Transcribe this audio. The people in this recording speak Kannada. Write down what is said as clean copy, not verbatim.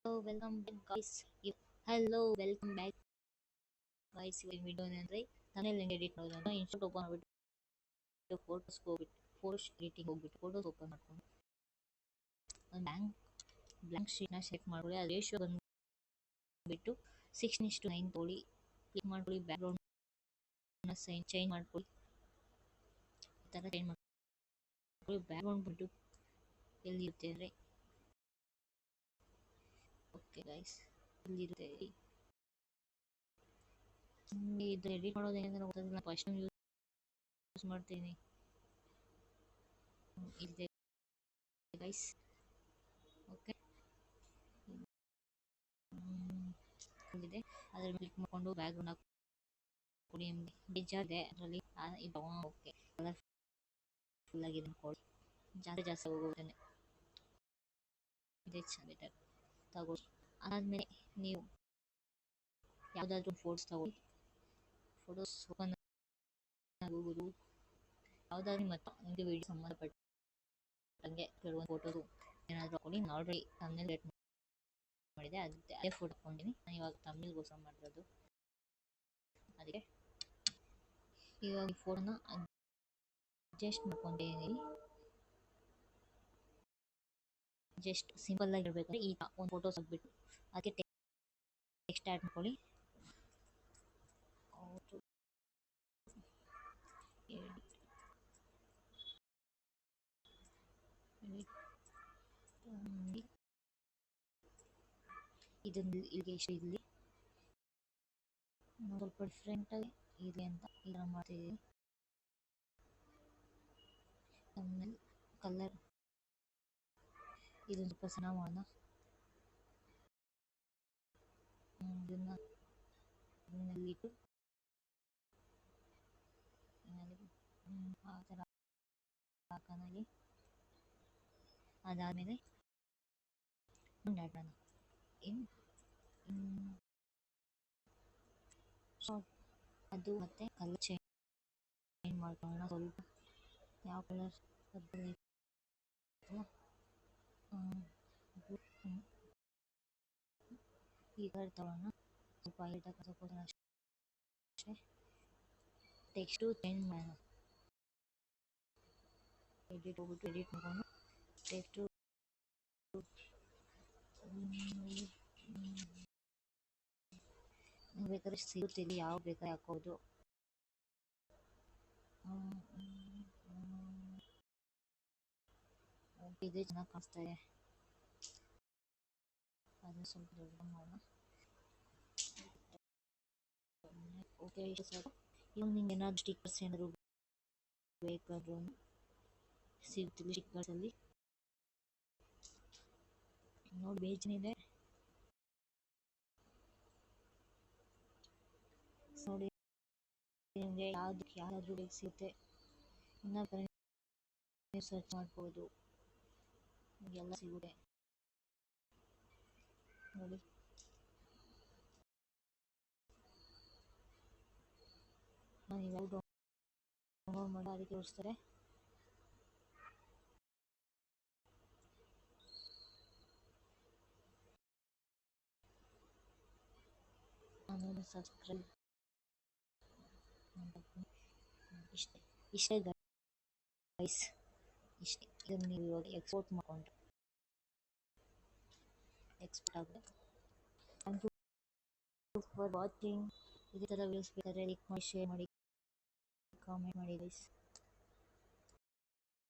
Welcome back, guys. Hello, welcome back, guys. ಈ ವಿಡಿಯೋ ಅಂದ್ರೆ ತಮಿಳ್ ಹೆಂಗೆ ಎಡಿಟ್ ಮಾಡೋದು ಅಂತ ಇನ್ಸ್ಟಾಟ್ ಓಪನ್ ಮಾಡ್ಬಿಟ್ಟು ಫೋಟೋಸ್ ಹೋಗ್ಬಿಟ್ಟು ಫೋಟೋಸ್ ಎಡಿಟಿಂಗ್ ಹೋಗ್ಬಿಟ್ಟು ಫೋಟೋಸ್ ಓಪನ್ ಮಾಡ್ಕೊಂಡು ಒಂದು ಬ್ಲಾಂಕ್ ಶೀಟ್ನ ಸೆಟ್ ಮಾಡ್ಕೊಳ್ಳಿ. ಅದು ರೇಷಿಯೋ ಬಂದುಬಿಟ್ಟು 6:9 ತೊಗೊಳ್ಳಿ. ಕ್ಲಿಕ್ ಮಾಡ್ಕೊಳ್ಳಿ, ಬ್ಯಾಕ್ಗ್ರೌಂಡ್ನ ಚೇಂಜ್ ಮಾಡ್ಕೊಳ್ಳಿ. ಈ ಥರ ಚೇಂಜ್ ಮಾಡ್ಕೊಳ್ಳಿ. ಬ್ಯಾಕ್ಗ್ರೌಂಡ್ ಬಿಟ್ಟು ಎಲ್ಲಿರುತ್ತೆ ಅಂದರೆ ಓಕೆ ಗೈಸ್, ಇಲ್ಲಿರುತ್ತೆ. ಇದು ಎಡಿಟ್ ಮಾಡೋದು ಹೆಂಗಂದ್ರೆ ಗೊತ್ತಾಗಿಲ್ಲ. ಫಸ್ಟ್ ಟೈಮ್ ಯೂಸ್ ಮಾಡ್ತೀನಿ. ಇದೆ ಗೈಸ್. ಓಕೆ, ಇದೆ. ಅದ್ರ ಕ್ಲಿಕ್ ಮಾಡ್ಕೊಂಡು ಬ್ಯಾಕ್ಗ್ರೌಂಡ್ ಹಾಕ್ಕೊಡಿ. ನಿಮಗೆ ಬೇಜಾರಿದೆ ಅದರಲ್ಲಿ ಇದು ಓಕೆ ಕಲರ್ಫುಲ್ ಆಗಿದೆ ಅನ್ಕೊಳ್ಳಿ. ಜಾಸ್ತಿ ಹೋಗುತ್ತೇನೆ ಇದೆ ಬೆಟರ್ ತಗೊಳ್ಳಿ. ಅದಾದಮೇಲೆ ನೀವು ಯಾವುದಾದ್ರೂ ಫೋಟೋಸ್ ತಗೊಳ್ಳಿ. ಫೋಟೋಸ್ ಓಪನ್ ಆಗುವುದು ಯಾವುದಾದ್ರೂ ಮತ್ತು ನಿಮಗೆ ವಿಡಿಯೋ ಸಂಬಂಧಪಟ್ಟಂಗೆ ಕೆಲವೊಂದು ಫೋಟೋದು ಏನಾದರೂ ಹಾಕೊಳ್ಳಿ. ನಾನು ಆಲ್ರೆಡಿ ತಮ್ಮನೇಲಿ ರೇಟ್ ಮಾಡಿದೆ, ಅದೇ ಫೋಟೋ ಹಾಕ್ಕೊಂಡಿನಿ. ನಾನು ಇವಾಗ ತಮ್ಮನೇಲಿಗೋಸ್ಕರ ಮಾಡಿರೋದು. ಅದಕ್ಕೆ ಇವಾಗ ಈ ಫೋಟೋನ ಅಡ್ಜಸ್ಟ್ ಮಾಡ್ಕೊಂಡಿದ್ದೀನಿ. ಜಸ್ಟ್ ಸಿಂಪಲ್ ಆಗಿ ಇರಬೇಕಂದ್ರೆ ಈಗ ಒಂದು ಫೋಟೋಸ್ ಹಾಕ್ಬಿಟ್ಟು ಅದಕ್ಕೆ ಟೆಕ್ಸ್ಟ್ ಆ್ಯಡ್ ಮಾಡ್ಕೊಳ್ಳಿ. ಇದೊಂದು ಇಲ್ಲಿಗೆ ಇಷ್ಟು ಇಲ್ಲಿ ಸ್ವಲ್ಪ ಡಿಫ್ರೆಂಟಾಗಿ ಇದೆ ಅಂತ ಈಗ ಮಾಡ್ತಿದ್ದೀನಿ. ಆಮೇಲೆ ಕಲರ್ ಇದೊಂದು ಸ್ವಲ್ಪ ಸಣ್ಣ ಮಾಡೋಣ. ಇದನ್ನಿಟ್ಟು ಆ ಥರ ಹಾಕೋಣಾಗಿ. ಅದಾದಮೇಲೆ ಮಾಡೋಣ ಅದು ಮತ್ತೆ ಕಲರ್ ಚೇಂಜ್ ಮಾಡ್ಕೊಳ್ಳೋಣ. ಸ್ವಲ್ಪ ಯಾವ ಕಲರ್ ಈ ಕಲರ್ ತಗೋಣ. ಸ್ವಲ್ಪ ಲೈಟಾಗಿ ತಗೋಣ ಅಷ್ಟೇ. ಟೆಕ್ಸ್ಟು ಚೇಂಜ್ ಮಾಡೋಣ. ಎಡಿಟ್ ಹೋಗ್ಬಿಟ್ಟು ಎಡಿಟ್ ಮಾಡ್ಕೊಂಡು ಟೆಕ್ಸ್ಟು ಬೇಕಾದ್ರೆ ಸಿಗುತ್ತಿಲ್ಲ, ಯಾವ ಬೇಕಾದ್ರೆ ಹಾಕೋದು. ಇದು ಚೆನ್ನಾಗಿ ಕಾಣಿಸ್ತಾ ಇದೆ. ಅದನ್ನ ಸ್ವಲ್ಪ ದೊಡ್ಡ ಮಾಡೋಣ. ಓಕೆ, ಇಷ್ಟು ಸಾಕು. ಇವಾಗ ನಿಮ್ಗೆ ಏನಾದ್ರು ಸ್ಟಿಕ್ಕರ್ಸ್ ಏನಾದ್ರು ಬೇಕಾದ್ರೂ ಸಿಗ್ತಿಲ್ಲ. ಸ್ಟಿಕ್ಕರ್ಸಲ್ಲಿ ನೋಡಿ ಬೇಜನಿದೆ ನೋಡಿ. ನಿಮಗೆ ಯಾವ್ದಾದ್ರು ಬೇಕು ಸಿಗುತ್ತೆ. ಇನ್ನೊಬ್ಬರ ನೀವು ಸರ್ಚ್ ಮಾಡ್ಬೋದು, ಎಲ್ಲ ಸಿಗುತ್ತೆ ನೋಡಿ. ನಾನು ಇವಾಗ ಡೌನ್ಲೋಡ್ ಮಾಡಿ ಅದಕ್ಕೆ ತೋರಿಸ್ತಾರೆ. ಆಮೇಲೆ ಸಬ್ಸ್ಕ್ರೈಬ್ ಇಷ್ಟೇ ಗೈಸ್, ಇಷ್ಟೇ. ಇದನ್ನು ನೀವು ಇವಾಗ ಎಕ್ಸ್ಪೋರ್ಟ್ ಮಾಡಿಕೊಂಡ್ರೆ ಎಕ್ಸ್ಪೋರ್ಟ್ ಆಗುತ್ತೆ. Thank you for watching. ಇದೇ ಥರ ವ್ಯೂಸ್ ಬೇಕಾದರೆ ಲೈಕ್ ಮಾಡಿ, ಶೇರ್ ಮಾಡಿ, ಕಾಮೆಂಟ್ ಮಾಡಿ ಗೈಸ್.